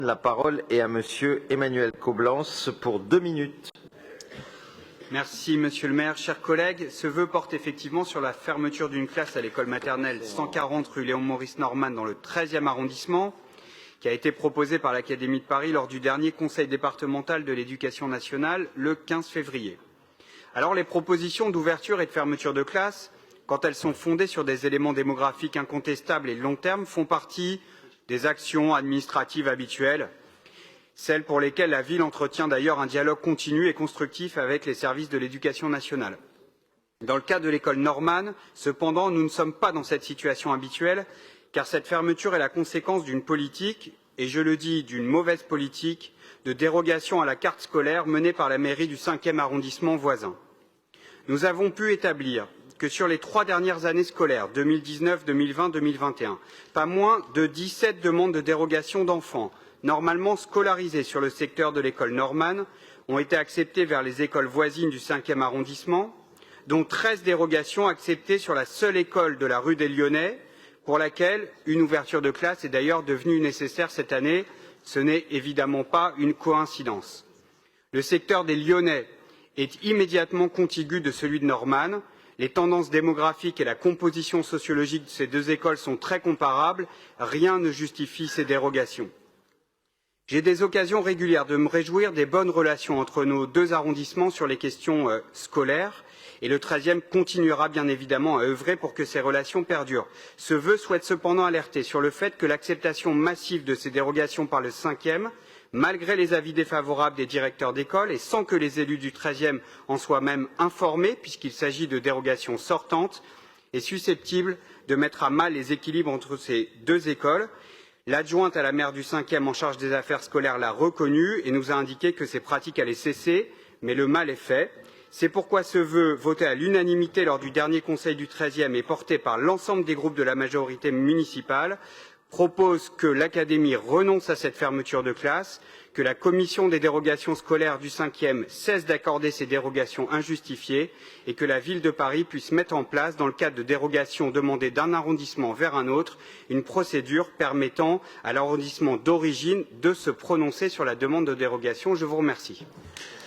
La parole est à Monsieur Emmanuel Coblence pour 2 minutes. Merci Monsieur le maire. Chers collègues, ce vœu porte effectivement sur la fermeture d'une classe à l'école maternelle 140 rue Léon-Maurice Norman dans le 13e arrondissement, qui a été proposée par l'Académie de Paris lors du dernier Conseil départemental de l'éducation nationale le 15 février. Alors les propositions d'ouverture et de fermeture de classe, quand elles sont fondées sur des éléments démographiques incontestables et de long terme, font partie des actions administratives habituelles, celles pour lesquelles la ville entretient d'ailleurs un dialogue continu et constructif avec les services de l'éducation nationale. Dans le cas de l'école Norman, cependant, nous ne sommes pas dans cette situation habituelle, car cette fermeture est la conséquence d'une politique, et je le dis, d'une mauvaise politique, de dérogation à la carte scolaire menée par la mairie du 5e arrondissement voisin. Nous avons pu établir que sur les 3 dernières années scolaires, 2019, 2020, 2021, pas moins de 17 demandes de dérogation d'enfants normalement scolarisés sur le secteur de l'école Norman ont été acceptées vers les écoles voisines du 5e arrondissement, dont 13 dérogations acceptées sur la seule école de la rue des Lyonnais, pour laquelle une ouverture de classe est d'ailleurs devenue nécessaire cette année. Ce n'est évidemment pas une coïncidence. Le secteur des Lyonnais est immédiatement contigu de celui de Norman. Les tendances démographiques et la composition sociologique de ces deux écoles sont très comparables. Rien ne justifie ces dérogations. J'ai des occasions régulières de me réjouir des bonnes relations entre nos deux arrondissements sur les questions scolaires, et le 13e continuera bien évidemment à œuvrer pour que ces relations perdurent. Ce vœu souhaite cependant alerter sur le fait que l'acceptation massive de ces dérogations par le 5e, malgré les avis défavorables des directeurs d'école et sans que les élus du 13e en soient même informés, puisqu'il s'agit de dérogations sortantes, est susceptible de mettre à mal les équilibres entre ces deux écoles. L'adjointe à la maire du 5e en charge des affaires scolaires l'a reconnu et nous a indiqué que ces pratiques allaient cesser, mais le mal est fait. C'est pourquoi ce vœu, voté à l'unanimité lors du dernier Conseil du 13e et porté par l'ensemble des groupes de la majorité municipale, propose que l'Académie renonce à cette fermeture de classe, que la commission des dérogations scolaires du 5e cesse d'accorder ces dérogations injustifiées et que la ville de Paris puisse mettre en place, dans le cadre de dérogations demandées d'un arrondissement vers un autre, une procédure permettant à l'arrondissement d'origine de se prononcer sur la demande de dérogation. Je vous remercie.